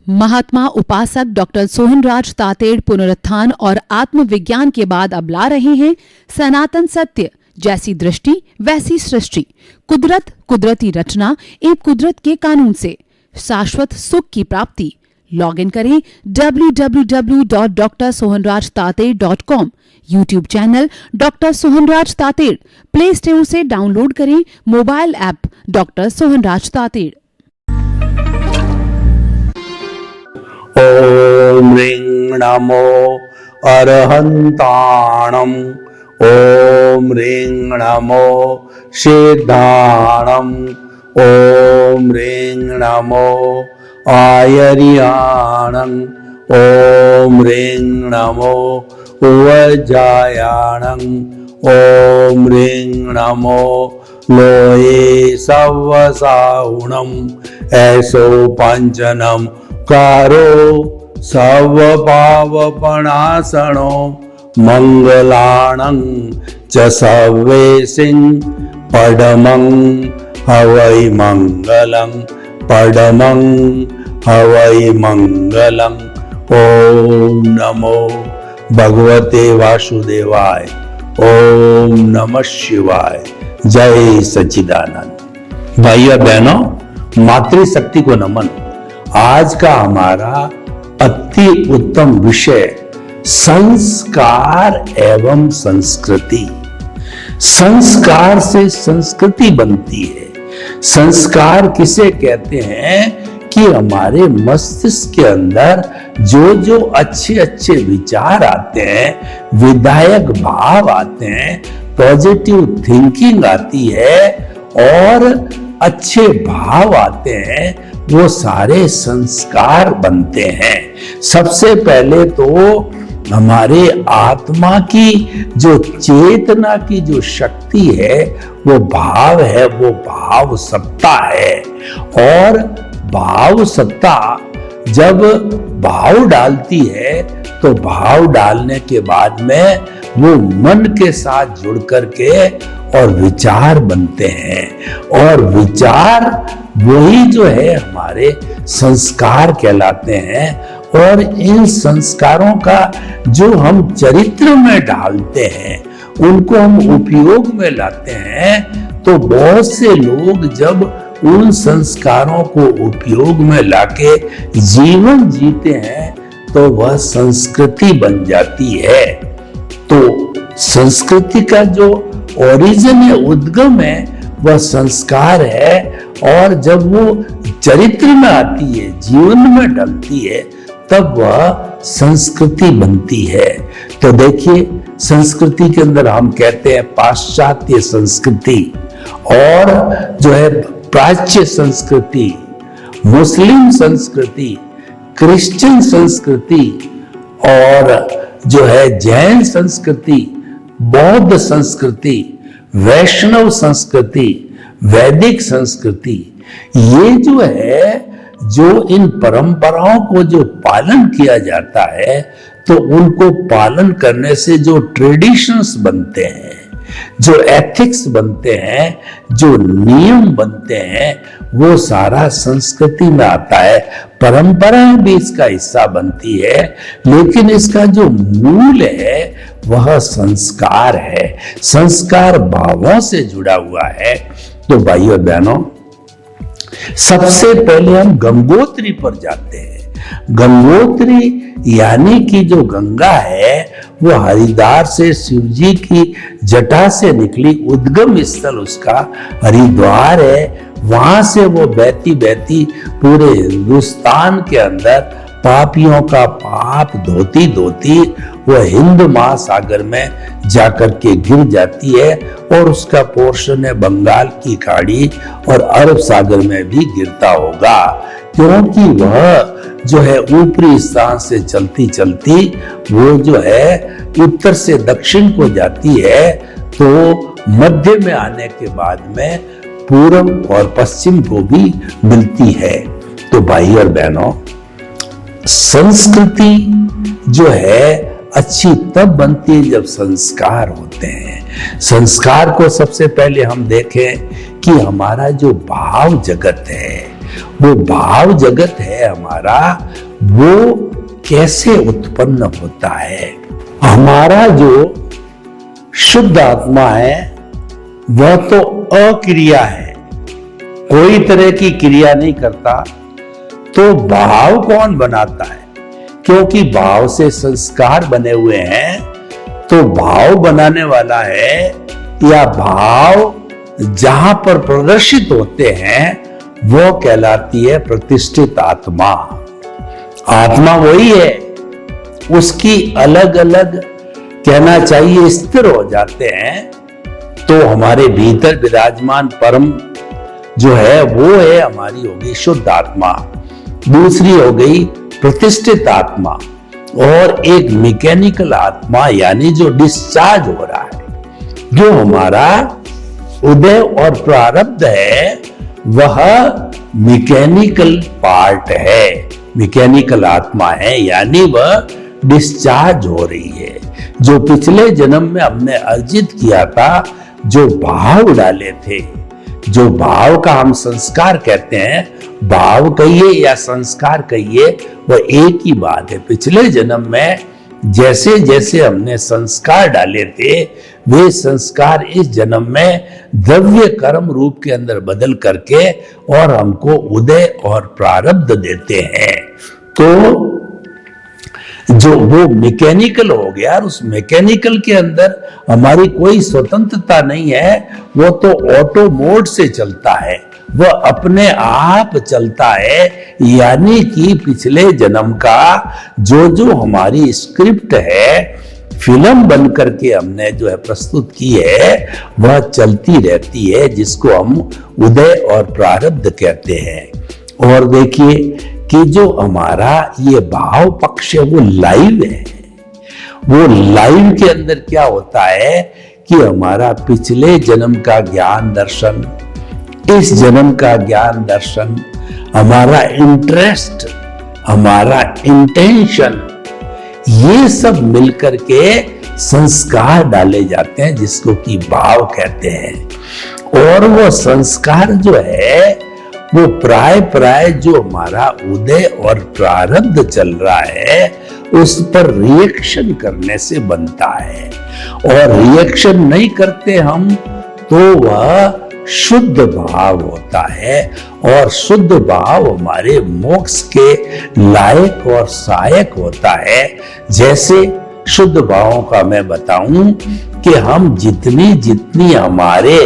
महात्मा उपासक डॉक्टर सोहनराज तातेड़ पुनरुत्थान और आत्मविज्ञान के बाद अब ला रहे हैं सनातन सत्य, जैसी दृष्टि वैसी सृष्टि, कुदरत, कुदरती रचना एवं कुदरत के कानून से शाश्वत सुख की प्राप्ति। लॉग इन करें www.drsohanrajtated.com, YouTube channel doctor Sohanraj Tated, play store से डाउनलोड करें mobile app doctor Sohanraj Tated. ओम ह्रीं नमो अरहन्ताणम्, ओम ह्रीं नमो सिद्धाणम्, ओम ह्रीं नमो आयर्याणम्, ओम ह्रीं नमो उवज्जायाणम्, ओम ह्रीं नमो लोये सवसाहुणम्, ऐसो पंचनम् कारो सर्वपावपणासनो मंगलाणं च सर्वेसिं पडमं हवै मंगलं, पडमं हवै मंगलं। ओम नमो भगवते वासुदेवाय, ओम नमः शिवाय। जय सच्चिदानंद। भाइयों बहनों, मातृशक्ति को नमन। आज का हमारा अति उत्तम विषय संस्कार एवं संस्कृति। संस्कार से संस्कृति बनती है। संस्कार किसे कहते हैं कि हमारे मस्तिष्क के अंदर जो जो अच्छे अच्छे विचार आते हैं, विधायक भाव आते हैं, पॉजिटिव थिंकिंग आती है और अच्छे भाव आते हैं, वो सारे संस्कार बनते हैं। सबसे पहले तो हमारे आत्मा की जो चेतना की जो शक्ति है, वो भाव है, वो भाव सत्ता है। और भाव सत्ता जब भाव डालती है तो भाव डालने के बाद में वो मन के साथ जुड़ करके और विचार बनते हैं, और विचार वही जो है हमारे संस्कार कहलाते हैं। और इन संस्कारों का जो हम चरित्र में डालते हैं, उनको हम उपयोग में लाते हैं, तो बहुत से लोग जब उन संस्कारों को उपयोग में लाके जीवन जीते हैं तो वह संस्कृति बन जाती है। तो संस्कृति का जो ओरिजिन है, उद्गम है, वह संस्कार है। और जब वो चरित्र में आती है, जीवन में ढलती है, तब वह संस्कृति बनती है। तो देखिए, संस्कृति के अंदर हम कहते हैं पाश्चात्य संस्कृति, और जो है प्राच्य संस्कृति, मुस्लिम संस्कृति, क्रिश्चियन संस्कृति, और जो है जैन संस्कृति, बौद्ध संस्कृति, वैष्णव संस्कृति, वैदिक संस्कृति। ये जो है, जो इन परंपराओं को जो पालन किया जाता है, तो उनको पालन करने से जो ट्रेडिशंस बनते हैं, जो एथिक्स बनते हैं, जो नियम बनते हैं, वो सारा संस्कृति में आता है। परंपराएं भी इसका हिस्सा बनती है, लेकिन इसका जो मूल है वह संस्कार है। संस्कार भावों से जुड़ा हुआ है। तो भाइयों बहनों, सबसे पहले हम गंगोत्री पर जाते हैं। गंगोत्री यानी कि जो गंगा है, वो हरिद्वार से शिव जी की जटा से निकली, उद्गम स्थल उसका हरिद्वार है। वहां से वो बहती बहती पूरे हिंदुस्तान के अंदर पापियों का पाप धोती धोती वो हिंद महासागर में जाकर के गिर जाती है, और उसका पोर्शन है बंगाल की खाड़ी और अरब सागर में भी गिरता होगा, क्योंकि वह जो है ऊपरी स्थान से चलती चलती वो जो है उत्तर से दक्षिण को जाती है, तो मध्य में आने के बाद में पूर्व और पश्चिम को भी मिलती है। तो भाई और बहनों, संस्कृति जो है अच्छी तब बनती है जब संस्कार होते हैं। संस्कार को सबसे पहले हम देखें कि हमारा जो भाव जगत है वो भाव जगत है हमारा, वो कैसे उत्पन्न होता है। हमारा जो शुद्ध आत्मा है वह तो अक्रिया है, कोई तरह की क्रिया नहीं करता। तो भाव कौन बनाता है? क्योंकि भाव से संस्कार बने हुए हैं, तो भाव बनाने वाला है, या भाव जहां पर प्रदर्शित होते हैं वो कहलाती है प्रतिष्ठित आत्मा। आत्मा वही है, उसकी अलग अलग कहना चाहिए स्थिर हो जाते हैं। तो हमारे भीतर विराजमान परम जो है वो है, हमारी होगी शुद्ध आत्मा, दूसरी हो गई प्रतिष्ठित आत्मा, और एक मैकेनिकल आत्मा यानी जो डिस्चार्ज हो रहा है। जो हमारा उदय और प्रारब्ध है वह मैकेनिकल पार्ट है, मैकेनिकल आत्मा है, यानी वह डिस्चार्ज हो रही है। जो पिछले जन्म में हमने अर्जित किया था, जो भाव डाले थे, जो भाव का हम संस्कार कहते हैं, भाव कहिए या संस्कार कहिए वह एक ही बात है। पिछले जन्म में जैसे जैसे हमने संस्कार डाले थे, वे संस्कार इस जन्म में द्रव्य कर्म रूप के अंदर बदल करके और हमको उदय और प्रारब्ध देते हैं। तो जो वो मैकेनिकल हो गया, और उस मैकेनिकल के अंदर हमारी कोई स्वतंत्रता नहीं है, वो तो ऑटो मोड से चलता है, वह अपने आप चलता है। यानी कि पिछले जन्म का जो जो हमारी स्क्रिप्ट है, फिल्म बन करके हमने जो है प्रस्तुत की है, वह चलती रहती है, जिसको हम उदय और प्रारब्ध कहते हैं। और देखिए कि जो हमारा ये भाव पक्ष है वो लाइव है। वो लाइव के अंदर क्या होता है कि हमारा पिछले जन्म का ज्ञान दर्शन, इस जन्म का ज्ञान दर्शन, हमारा इंटरेस्ट, हमारा इंटेंशन, ये सब मिलकर के संस्कार डाले जाते हैं, जिसको कि भाव कहते हैं। और वो संस्कार जो है वो प्राय जो हमारा उदय और प्रारब्ध चल रहा है उस पर रिएक्शन करने से बनता है। और रिएक्शन नहीं करते हम तो वह शुद्ध भाव होता है। और शुद्ध भाव हमारे मोक्ष के लायक और सहायक होता है। जैसे शुद्ध भावों का मैं बताऊं कि हम जितनी हमारे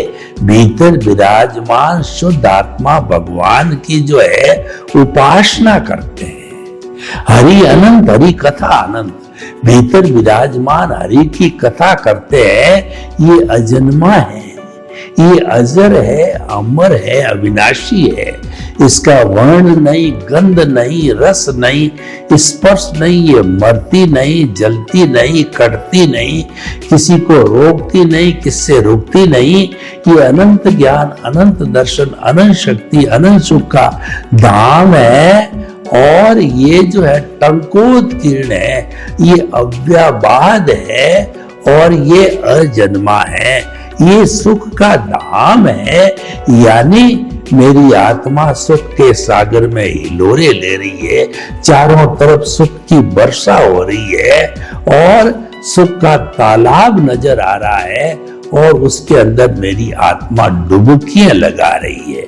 भीतर विराजमान शुद्ध आत्मा भगवान की जो है उपासना करते हैं, हरि अनंत, हरि कथा अनंत, भीतर विराजमान हरि की कथा करते हैं, ये अजन्मा है, ये अजर है, अमर है, अविनाशी है। इसका वर्ण नहीं, गंध नहीं, रस नहीं, स्पर्श नहीं, ये मरती नहीं, जलती नहीं, कटती नहीं, किसी को रोकती नहीं, किससे रुकती नहीं। ये अनंत ज्ञान, अनंत दर्शन, अनंत शक्ति, अनंत सुख का धाम है। और ये जो है टंकोत किरण है, ये अव्याबाद है और ये अजन्मा है, ये सुख का धाम है। यानी मेरी आत्मा सुख के सागर में हिलोरे ले रही है, चारों तरफ सुख की वर्षा हो रही है और सुख का तालाब नजर आ रहा है और उसके अंदर मेरी आत्मा डुबकियां लगा रही है।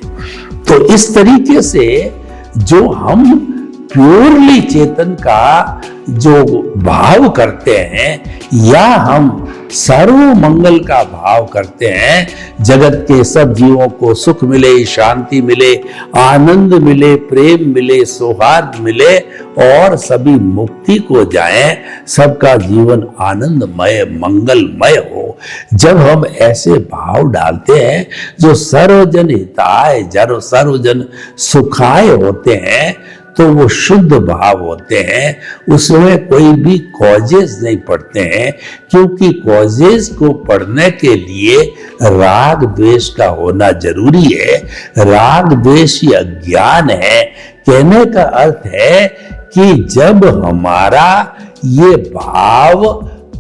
तो इस तरीके से जो हम प्योरली चेतन का जो भाव करते हैं या हम सर्व मंगल का भाव करते हैं, जगत के सब जीवों को सुख मिले, शांति मिले, आनंद मिले, प्रेम मिले, सौहार्द मिले और सभी मुक्ति को जाएं, सबका जीवन आनंदमय मंगलमय हो। जब हम ऐसे भाव डालते हैं जो सर्वजन हिताय, जब सर्वजन सुखाय होते हैं, तो वो शुद्ध भाव होते हैं। उसमें कोई भी कॉजेस नहीं पड़ते हैं, क्योंकि कॉजेस को पढ़ने के लिए राग द्वेष का होना जरूरी है। राग द्वेष ही अज्ञान है। कहने का अर्थ है कि जब हमारा ये भाव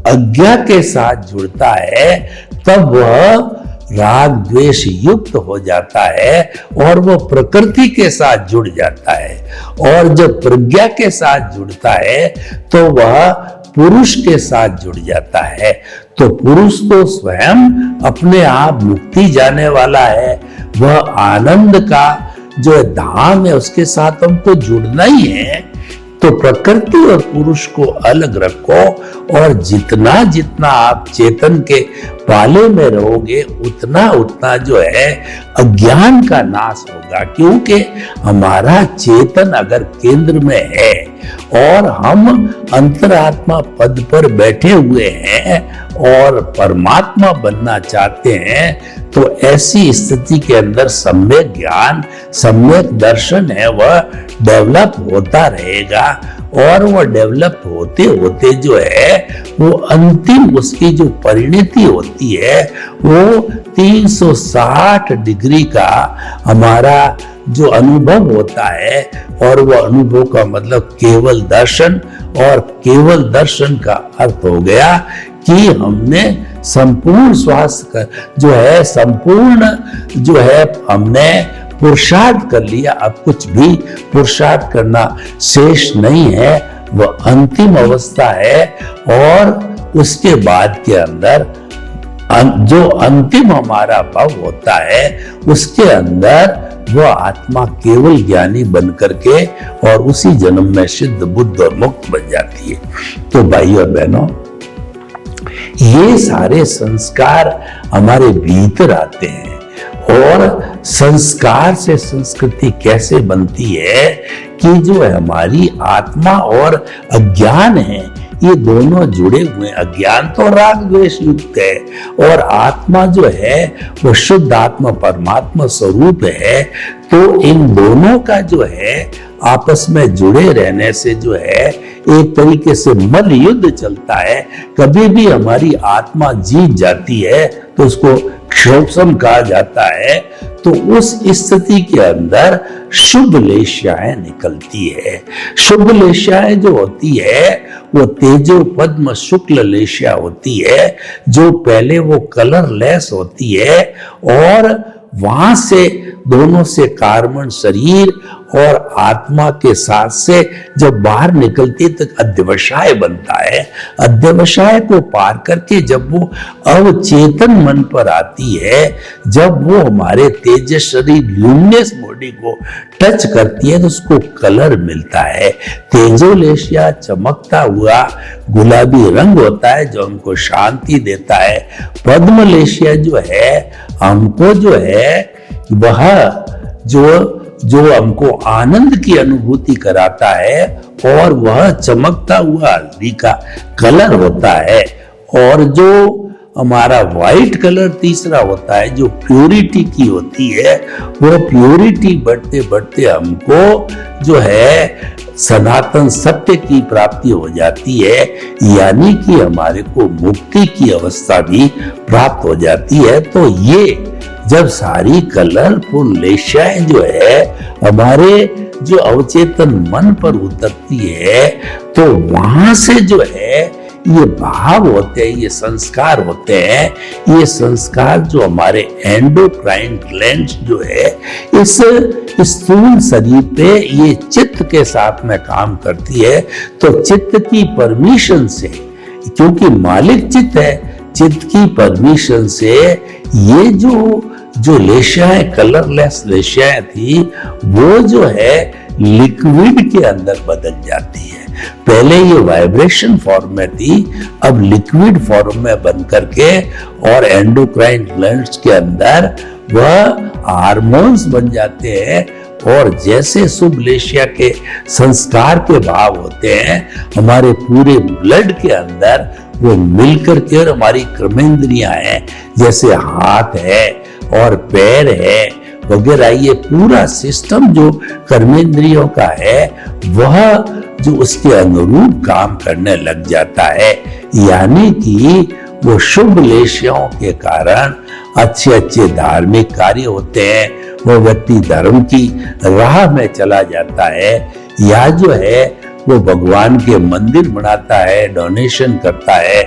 अज्ञा के साथ जुड़ता है, तब वह राग द्वेष युक्त हो जाता है और वो प्रकृति के साथ जुड़ जाता है। और जब प्रज्ञा के साथ जुड़ता है तो वह पुरुष के साथ जुड़ जाता है। तो पुरुष तो स्वयं अपने आप मुक्ति जाने वाला है, वह आनंद का जो धाम है उसके साथ हमको जुड़ना ही है। तो प्रकृति और पुरुष को अलग रखो और जितना जितना आप चेतन के पाले में रहोगे उतना उतना जो है अज्ञान का नाश होगा। क्योंकि हमारा चेतन अगर केंद्र में है और हम अंतरात्मा पद पर बैठे हुए हैं और परमात्मा बनना चाहते हैं तो ऐसी स्थिति के अंदर सम्यक ज्ञान, सम्यक दर्शन है वह डेवलप होता रहेगा। और वो डेवलप होते होते जो है वो अंतिम उसकी जो परिणति होती है वो 360 डिग्री का हमारा जो अनुभव होता है। और वो अनुभव का मतलब केवल दर्शन, और केवल दर्शन का अर्थ हो गया कि हमने संपूर्ण स्वास्थ्य जो है, संपूर्ण जो है हमने पुरुषार्थ कर लिया। अब कुछ भी पुरुषार्थ करना शेष नहीं है, वह अंतिम अवस्था है। और उसके बाद के अंदर जो अंतिम हमारा भाव होता है उसके अंदर वह आत्मा केवल ज्ञानी बन करके और उसी जन्म में सिद्ध, बुद्ध और मुक्त बन जाती है। तो भाइयों और बहनों, ये सारे संस्कार हमारे भीतर आते हैं। और संस्कार से संस्कृति कैसे बनती है कि जो है हमारी आत्मा और अज्ञान है ये दोनों जुड़े हुए। अज्ञान तो राग द्वेष युक्त है और आत्मा जो है वो शुद्ध आत्मा परमात्मा स्वरूप है। तो इन दोनों का जो है आपस में जुड़े रहने से जो है एक तरीके से मल युद्ध चलता है। कभी भी हमारी आत्मा जीत जाती है तो उसको क्षोभसम कहा जाता है। तो उस स्थिति के अंदर शुभ लेशियाएं निकलती है। शुभ लेशियाएं जो होती है वो तेजो पद्म शुक्ल लेशिया होती है, जो पहले वो कलरलेस होती है और वहां से दोनों से कार्बन शरीर और आत्मा के साथ से जब बाहर निकलती तो अध्यवसाय बनता है। अध्यवसाय को पार करके जब वो अवचेतन मन पर आती है, जब वो हमारे तेजस शरीर ल्यूमिनस बॉडी को टच करती है तो उसको कलर मिलता है। तेजोलेशिया चमकता हुआ गुलाबी रंग होता है जो हमको शांति देता है। पद्मलेशिया जो है हमको जो है वह जो हमको आनंद की अनुभूति कराता है और वह चमकता हुआ हल्दी का कलर होता है। और जो हमारा व्हाइट कलर तीसरा होता है जो प्योरिटी की होती है, वो प्योरिटी बढ़ते बढ़ते हमको जो है सनातन सत्य की प्राप्ति हो जाती है, यानी कि हमारे को मुक्ति की अवस्था भी प्राप्त हो जाती है। तो ये जब सारी कलरफुल लेशियाएं जो है हमारे जो अवचेतन मन पर उतरती है तो वहां से जो है ये भाव होते हैं, ये संस्कार होते हैं। ये संस्कार जो हमारे एंडोक्राइन ग्लैंड्स जो है इस स्थूल शरीर पे ये चित्त के साथ में काम करती है। तो चित्त की परमिशन से, क्योंकि मालिक चित्त है, चित्त की परमिशन से ये जो लेशियाएं, कलरलेस लेशियाएं थी वो जो है लिक्विड के अंदर बदल जाती है। पहले ये वाइब्रेशन फॉर्म में थी, अब लिक्विड फॉर्म में बन करके और एंडोक्राइन ग्लैंड्स के अंदर वह हार्मोन्स बन जाते हैं। और जैसे शुभ लेशिया के संस्कार के भाव होते हैं हमारे पूरे ब्लड के अंदर वो मिलकर के, और हमारी कर्मेंद्रियां हैं जैसे हाथ है और पैर है वगैरह, ये पूरा सिस्टम जो कर्मेंद्रियों का है वह जो उसके अनुरूप काम करने लग जाता है। यानी कि वो शुभ लेशियाओं के कारण अच्छे अच्छे धार्मिक कार्य होते हैं। वो व्यक्ति धर्म की राह में चला जाता है, या जो है वो भगवान के मंदिर बनाता है, डोनेशन करता है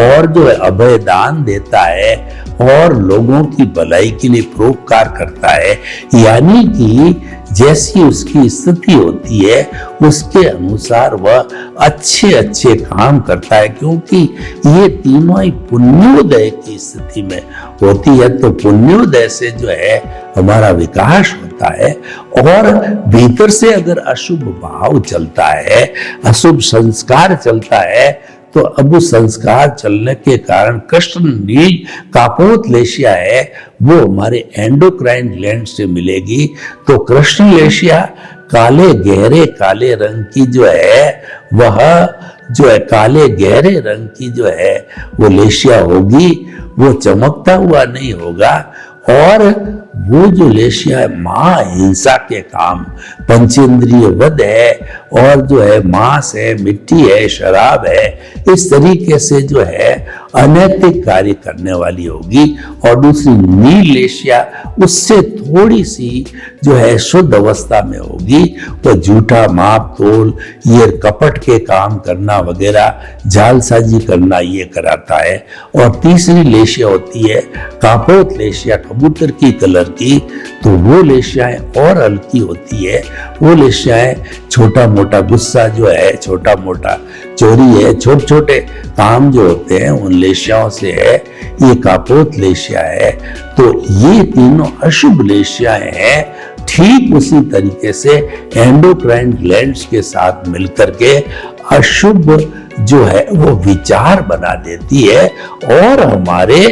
और जो है अभय दान देता है और लोगों की भलाई के लिए परोपकार करता है। यानी कि जैसी उसकी स्थिति होती है उसके अनुसार वह अच्छे अच्छे काम करता है, क्योंकि ये तीनों ही पुण्योदय की स्थिति में होती है। तो पुण्योदय से जो है हमारा विकास होता है, और भीतर से अगर अशुभ भाव चलता है, अशुभ संस्कार चलता है, तो अब उस संस्कार चलने के कारण कृष्ण नील कापोतलेशिया है वो हमारे एंडोक्राइन ग्लैंड से मिलेगी। तो कृष्णलेशिया काले गहरे काले रंग की जो है वह जो है काले गहरे रंग की जो है वो लेशिया होगी, वो चमकता हुआ नहीं होगा। और वो जो लेशिया है महाहिंसा के काम, पंचेंद्रिय वध है, और जो है मांस है, मिट्टी है, शराब है, इस तरीके से जो है अनैतिक कार्य करने वाली होगी। और दूसरी नील लेशिया उससे थोड़ी सी जो है शुद्ध अवस्था में होगी, वो झूठा माप तोल, ये कपट के काम करना वगैरह, जालसाजी करना ये कराता है। और तीसरी लेशिया होती है कापोत लेशिया, कबूतर की कलर की, तो वो लेशियाएं और हल्की होती है। वो लेशियाएं छोटा मोटा गुस्सा जो है, छोटा मोटा चोरी है, छोटे छोटे काम जो होते हैं उन लेशियाओं से है, ये कापोत लेशिया है। तो ये तीनों अशुभ लेशियाएं हैं। ठीक उसी तरीके से एंडोक्राइन ग्लैंड्स के साथ मिलकर के अशुभ जो है वो विचार बना देती है, और हमारे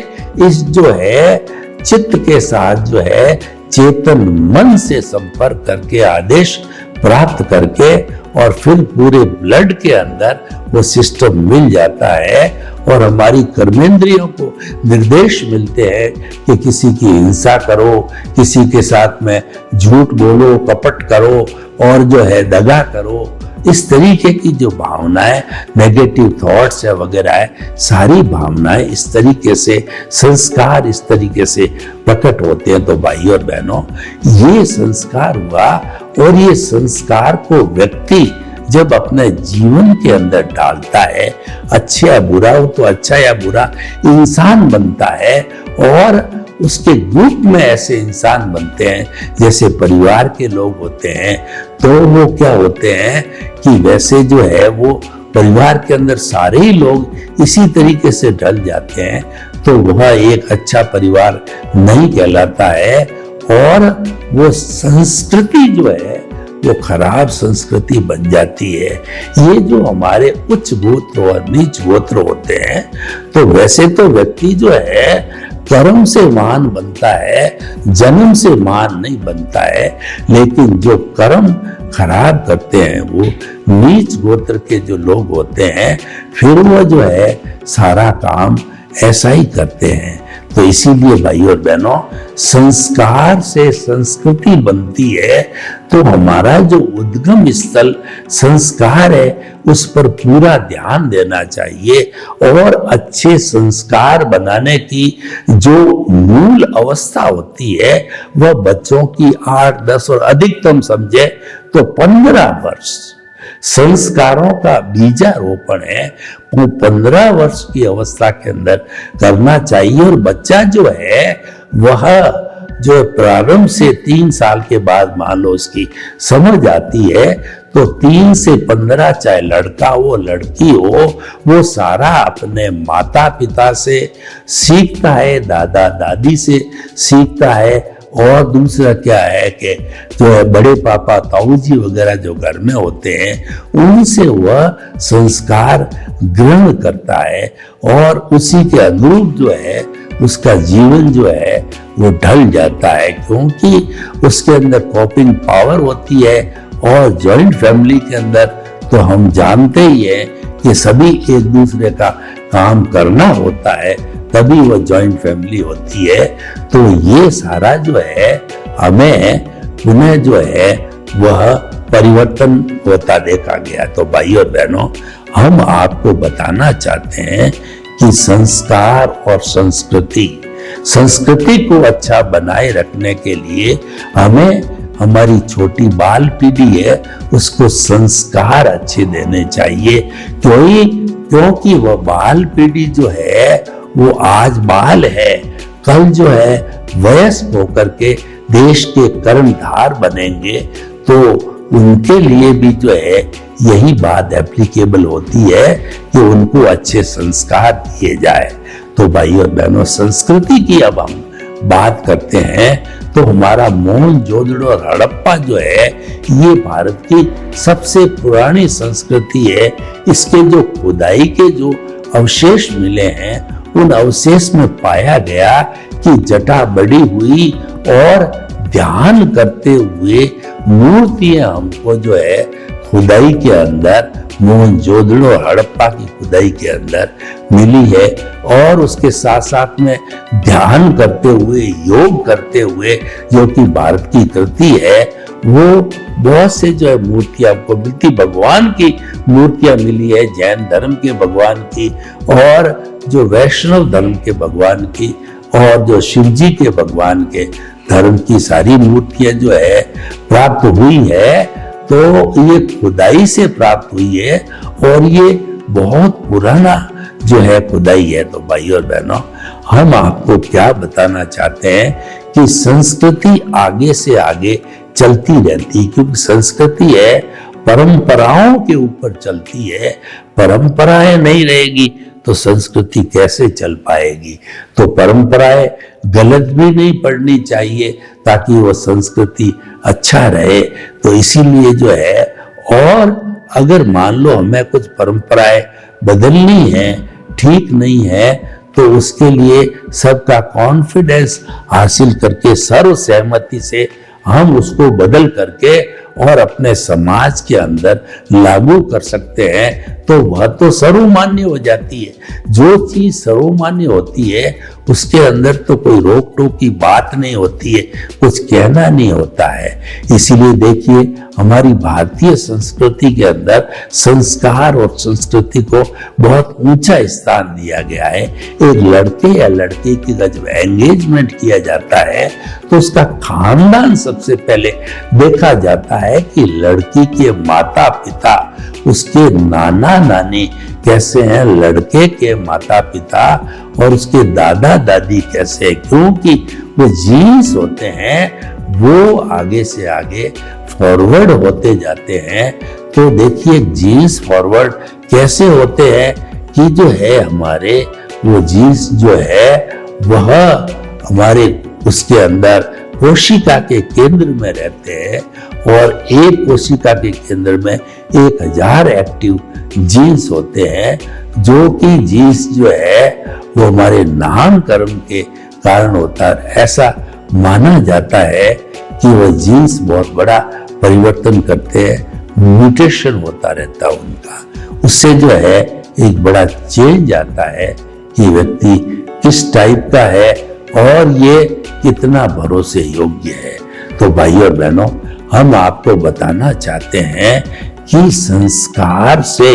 इस जो है चित्त के साथ जो है चेतन मन से संपर्क करके आदेश प्राप्त करके, और फिर पूरे ब्लड के अंदर वो सिस्टम मिल जाता है, और हमारी कर्मेंद्रियों को निर्देश मिलते हैं कि किसी की हिंसा करो, किसी के साथ में झूठ बोलो, कपट करो, और जो है दगा करो। इस तरीके की जो भावनाएं, नेगेटिव थॉट्स है वगैरह है, सारी भावनाएं इस तरीके से, संस्कार इस तरीके से प्रकट होते हैं। तो भाई और बहनों, ये संस्कार हुआ, और ये संस्कार को व्यक्ति जब अपने जीवन के अंदर डालता है, अच्छा या बुरा हो तो अच्छा या बुरा इंसान बनता है। और उसके ग्रुप में ऐसे इंसान बनते हैं जैसे परिवार के लोग होते हैं, तो वो क्या होते हैं कि वैसे जो है वो परिवार के अंदर सारे ही लोग इसी तरीके से ढल जाते हैं, तो वह एक अच्छा परिवार नहीं कहलाता है। और वो संस्कृति जो है वो खराब संस्कृति बन जाती है। ये जो हमारे उच्च गोत्र और नीच गोत्र होते हैं, तो वैसे तो व्यक्ति जो है कर्म से महान बनता है, जन्म से महान नहीं बनता है। लेकिन जो कर्म खराब करते हैं वो नीच गोत्र के जो लोग होते हैं, फिर वो जो है सारा काम ऐसा ही करते हैं। तो इसीलिए भाई और बहनों, संस्कार से संस्कृति बनती है। तो हमारा जो उद्गम स्थल संस्कार है उस पर पूरा ध्यान देना चाहिए, और अच्छे संस्कार बनाने की जो मूल अवस्था होती है वह बच्चों की 8, 10 और अधिकतम समझे तो 15 वर्ष संस्कारों का बीजारोपण है, वो 15 वर्ष की अवस्था के अंदर करना चाहिए। और बच्चा जो है वह जो प्रारंभ से 3 साल के बाद मान लो उसकी समझ आती है, तो 3 से 15 चाहे लड़का हो लड़की हो, वो सारा अपने माता पिता से सीखता है, दादा दादी से सीखता है। और दूसरा क्या है कि जो है बड़े पापा ताऊ जी वगैरह जो घर में होते हैं उनसे वह संस्कार ग्रहण करता है, और उसी के अनुरूप जो है उसका जीवन जो है वो ढल जाता है, क्योंकि उसके अंदर कॉपिंग पावर होती है। और जॉइंट फैमिली के अंदर तो हम जानते ही हैं कि सभी एक दूसरे का काम करना होता है, तभी वो जॉइंट फैमिली होती है। तो ये सारा जो है हमें पुनः जो है वह परिवर्तन होता देखा गया। तो भाई और बहनों, हम आपको बताना चाहते हैं कि संस्कार और संस्कृति को अच्छा बनाए रखने के लिए हमें हमारी छोटी बाल पीढ़ी है उसको संस्कार अच्छे देने चाहिए, क्योंकि क्योंकि वह बाल पीढ़ी जो है वो आज बाल है, कल जो है वयस्क होकर के देश के कर्णधार बनेंगे, तो उनके लिए भी जो है यही बात एप्लीकेबल होती है कि उनको अच्छे संस्कार दिए जाए। तो भाइयों और बहनों, संस्कृति की अब हम बात करते हैं तो हमारा मोहनजोदड़ो और हड़प्पा जो है ये भारत की सबसे पुरानी संस्कृति है। इसके जो खुदाई के जो अवशेष मिले हैं उन अवशेष में पाया गया कि जटा बड़ी हुई और ध्यान करते हुए मूर्तियां हमको जो है खुदाई के अंदर, मोहनजोदड़ो हड़प्पा की खुदाई के अंदर मिली है। और उसके साथ साथ में ध्यान करते हुए, योग करते हुए, जो कि भारत की कृति है, वो बहुत से जो है मूर्तियां हमको मिलती। भगवान की मूर्तियां मिली है, जैन धर्म के भगवान की और जो वैष्णव धर्म के भगवान की और जो शिव जी के भगवान के धर्म की सारी मूर्तियां जो है प्राप्त हुई है। तो ये खुदाई से प्राप्त हुई है और ये बहुत पुराना जो है खुदाई है। तो भाइयों और बहनों, हम आपको क्या बताना चाहते हैं कि संस्कृति आगे से आगे चलती रहती है, क्योंकि संस्कृति है परंपराओं के ऊपर चलती है। परंपराएं नहीं रहेगी तो संस्कृति कैसे चल पाएगी। तो परंपराएं गलत भी नहीं पढ़नी चाहिए ताकि वो संस्कृति अच्छा रहे। तो इसीलिए जो है, और अगर मान लो हमें कुछ परंपराएं बदलनी है, ठीक नहीं है, तो उसके लिए सबका कॉन्फिडेंस हासिल करके सर्व सहमति से हम उसको बदल करके और अपने समाज के अंदर लागू कर सकते हैं। तो वह तो सर्वमान्य हो जाती है। जो चीज सर्वमान्य होती है उसके अंदर तो कोई रोक टोक की बात नहीं होती है, कुछ कहना नहीं होता है। इसीलिए देखिए, हमारी भारतीय संस्कृति के अंदर संस्कार और संस्कृति को बहुत ऊंचा स्थान दिया गया है। एक लड़के या लड़की की जब एंगेजमेंट किया जाता है तो उसका खानदान सबसे पहले देखा जाता है कि लड़की के माता पिता, उसके नाना नानी कैसे हैं, लड़के के माता पिता और उसके दादा दादी कैसे हैं, क्योंकि वो जीन्स होते हैं वो आगे से आगे फॉरवर्ड होते जाते हैं। तो देखिए, जीन्स फॉरवर्ड कैसे होते हैं कि जो है हमारे वो जीन्स जो है वह हमारे उसके अंदर कोशिका के केंद्र में रहते हैं और एक कोशिका के केंद्र में 1000 एक्टिव जीन्स होते हैं, जो कि जीन्स जो है वो हमारे नामकरण के कारण होता है। ऐसा माना जाता है कि वो जीन्स बहुत बड़ा परिवर्तन करते हैं, म्यूटेशन होता रहता है उनका। उससे जो है एक बड़ा चेंज आता है कि व्यक्ति किस टाइप का है और ये कितना भरोसे योग्य है। तो भाइयों और बहनों, हम आपको बताना चाहते हैं कि संस्कार से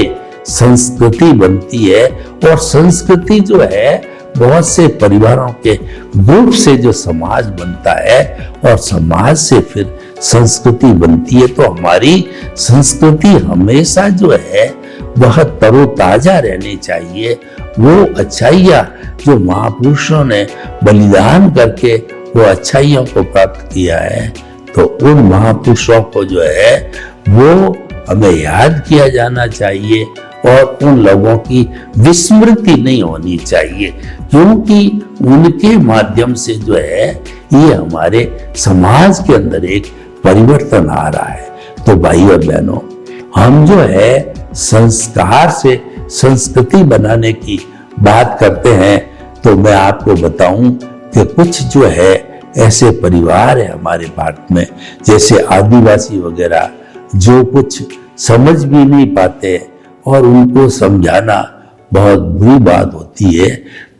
संस्कृति बनती है और संस्कृति जो है बहुत से परिवारों के ग्रुप से जो समाज बनता है और समाज से फिर संस्कृति बनती है। तो हमारी संस्कृति हमेशा जो है वह तरोताजा रहनी चाहिए। वो अच्छाइयाँ जो महापुरुषों ने बलिदान करके वो अच्छाइयों को प्राप्त किया है, तो उन महापुरुषों को जो है वो हमें याद किया जाना चाहिए और उन लोगों की विस्मृति नहीं होनी चाहिए, क्योंकि उनके माध्यम से जो है ये हमारे समाज के अंदर एक परिवर्तन आ रहा है। तो भाई और बहनों, हम जो है संस्कार से संस्कृति बनाने की बात करते हैं, तो मैं आपको बताऊं कि कुछ जो है ऐसे परिवार है हमारे भारत में, जैसे आदिवासी वगैरह, जो कुछ समझ भी नहीं पाते और उनको समझाना बहुत बुरी बात होती है।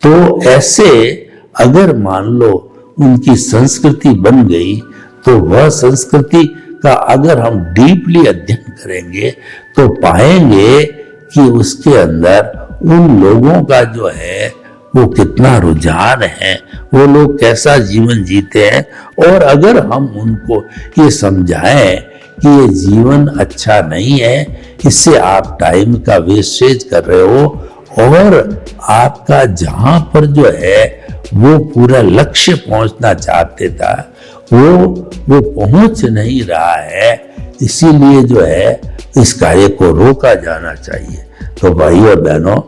तो ऐसे अगर मान लो उनकी संस्कृति बन गई, तो वह संस्कृति का अगर हम डीपली अध्ययन करेंगे तो पाएंगे कि उसके अंदर उन लोगों का जो है वो कितना रुझान है, वो लोग कैसा जीवन जीते हैं। और अगर हम उनको ये समझाएं कि ये जीवन अच्छा नहीं है, इससे आप टाइम का वेस्टेज कर रहे हो और आपका जहां पर जो है वो पूरा लक्ष्य पहुंचना चाहते था वो पहुंच नहीं रहा है, इसीलिए जो है इस कार्य को रोका जाना चाहिए। तो भाइयों और बहनों,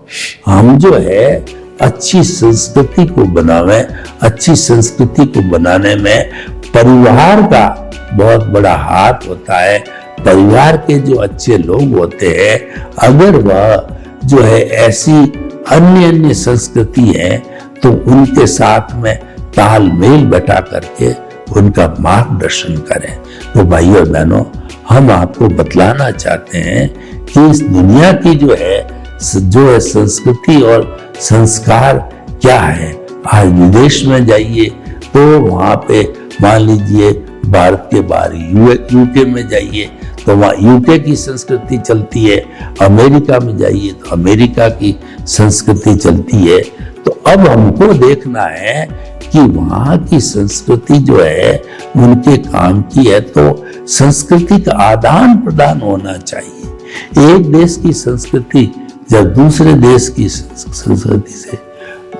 हम जो है अच्छी संस्कृति को बनावे, अच्छी संस्कृति को बनाने में परिवार का बहुत बड़ा हाथ होता है। परिवार के जो अच्छे लोग होते हैं, अगर वह जो है ऐसी अन्य संस्कृति है तो उनके साथ में तालमेल बैठा करके उनका मार्गदर्शन करें। तो भाइयों और बहनों, हम आपको बतलाना चाहते हैं कि इस दुनिया की जो है संस्कृति और संस्कार क्या है। आज विदेश में जाइए तो वहां पे मान लीजिए भारत के बाहर यूके में जाइए तो वहाँ यूके की संस्कृति चलती है, अमेरिका में जाइए तो अमेरिका की संस्कृति चलती है। तो अब हमको देखना है कि वहाँ की संस्कृति जो है उनके काम की है, तो संस्कृति का आदान प्रदान होना चाहिए। एक देश की संस्कृति जब दूसरे देश की संस्कृति से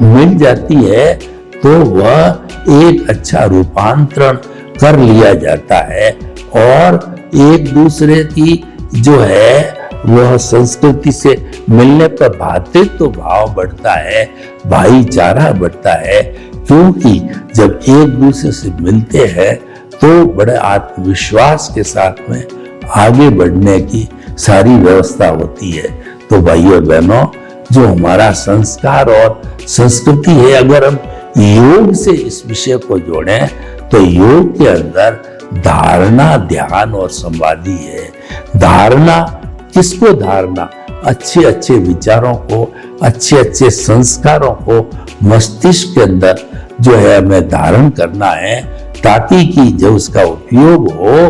मिल जाती है तो वह एक अच्छा रूपांतरण कर लिया जाता है और एक दूसरे की जो है वह संस्कृति से मिलने पर भ्रातृत्व भाव बढ़ता है, भाईचारा बढ़ता है, क्योंकि जब एक दूसरे से मिलते हैं तो बड़े आत्मविश्वास के साथ में आगे बढ़ने की सारी व्यवस्था होती है। तो भाइयों और बहनों, जो हमारा संस्कार और संस्कृति है, अगर हम योग से इस विषय को जोड़ें तो योग के अंदर धारणा, ध्यान और समाधि है। धारणा किसको धारणा? अच्छे अच्छे विचारों को, अच्छे अच्छे संस्कारों को मस्तिष्क के अंदर जो है हमें धारण करना है, ताकि कि जब उसका उपयोग हो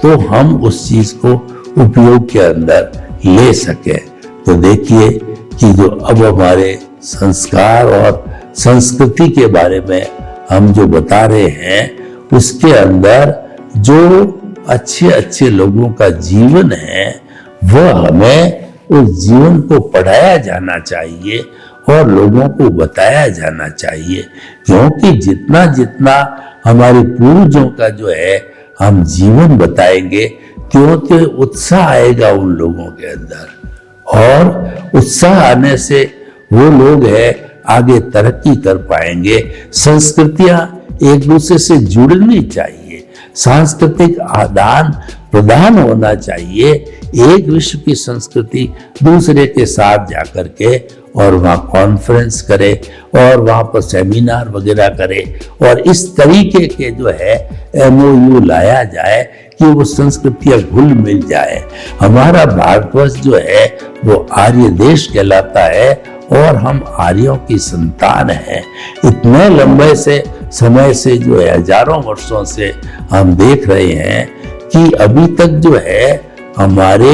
तो हम उस चीज को उपयोग के अंदर ले सके। तो देखिए कि जो अब हमारे संस्कार और संस्कृति के बारे में हम जो बता रहे हैं, उसके अंदर जो अच्छे अच्छे लोगों का जीवन है वह हमें उस जीवन को पढ़ाया जाना चाहिए और लोगों को बताया जाना चाहिए, क्योंकि जितना जितना हमारे पूर्वजों का जो है हम जीवन बताएंगे त्यों त्यों उत्साह आएगा उन लोगों के अंदर, और उत्साह आने से वो लोग है आगे तरक्की कर पाएंगे। संस्कृतियां एक दूसरे से जुड़नी चाहिए, सांस्कृतिक आदान प्रदान होना चाहिए। एक विश्व की संस्कृति दूसरे के साथ जाकर के और वहाँ कॉन्फ्रेंस करे और वहाँ पर सेमिनार वगैरह करे और इस तरीके के जो है MOU लाया जाए कि वो संस्कृतियां घुल मिल जाए। हमारा भारतवर्ष जो है वो आर्य देश कहलाता है और हम आर्यों की संतान हैं। इतने लंबे से समय से जो है हजारों वर्षों से हम देख रहे हैं कि अभी तक जो है हमारे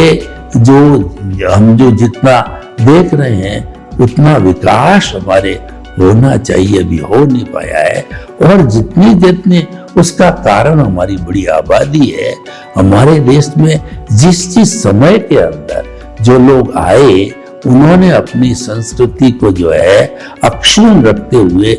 हम जो जितना देख रहे हैं उतना विकास हमारे होना चाहिए, अभी हो नहीं पाया है। और जितनी जितनी उसका कारण हमारी बड़ी आबादी है। हमारे देश में जिस समय के अंदर जो लोग आए उन्होंने अपनी संस्कृति को जो है अक्षुण्ण रखते हुए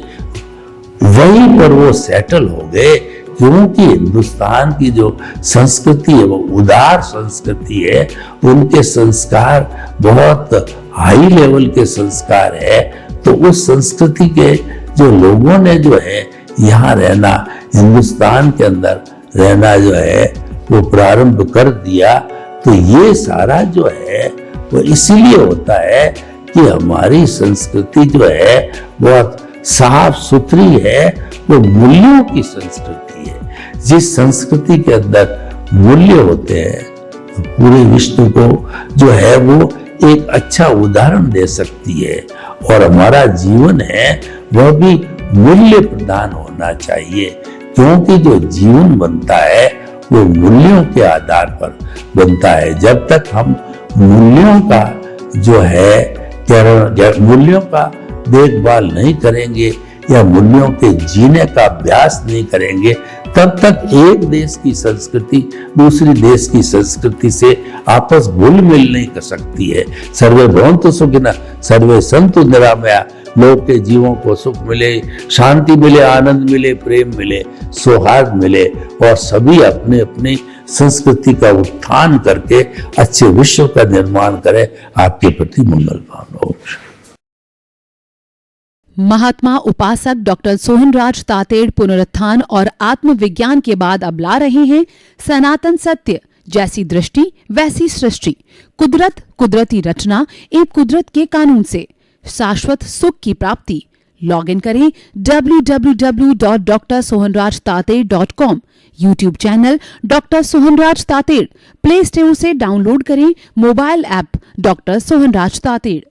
वहीं पर वो सेटल हो गए, क्योंकि हिंदुस्तान की जो संस्कृति है वो उदार संस्कृति है। उनके संस्कार बहुत हाई लेवल के संस्कार है। तो उस संस्कृति के जो लोगों ने जो है यहाँ रहना, हिंदुस्तान के अंदर रहना जो है वो प्रारंभ कर दिया। तो ये सारा जो है वो इसीलिए होता है कि हमारी संस्कृति जो है बहुत साफ सुथरी है, वो मूल्यों की संस्कृति है। जिस संस्कृति के अंदर मूल्य होते हैं तो पूरे विश्व को जो है वो एक अच्छा उदाहरण दे सकती है। और हमारा जीवन है वह भी मूल्य प्रदान होना चाहिए, क्योंकि जो जीवन बनता है वो मूल्यों के आधार पर बनता है। जब तक हम मूल्यों का जो है मूल्यों का देखभाल नहीं करेंगे या मूल्यों के जीने का अभ्यास नहीं करेंगे तब तक एक देश की संस्कृति दूसरी देश की संस्कृति से आपस घुल मिल नहीं कर सकती है। सर्वे भवन्तु सुखिनः, सर्वे सन्तु निरामया। लोग के जीवों को सुख मिले, शांति मिले, आनंद मिले, प्रेम मिले, सौहार्द मिले और सभी अपने अपनी संस्कृति का उत्थान करके अच्छे विश्व का निर्माण करें। आपके प्रति मंगल भावना हो। महात्मा उपासक डॉक्टर सोहनराज तातेड़ पुनरुत्थान और आत्मविज्ञान के बाद अब ला रहे हैं सनातन सत्य, जैसी दृष्टि वैसी सृष्टि, कुदरत, कुदरती रचना एवं कुदरत के कानून से शाश्वत सुख की प्राप्ति। लॉग इन करें www.drsohanrajtated.com, YouTube channel doctor Sohanraj Tated, play store से डाउनलोड करें mobile app doctor Sohanraj Tated.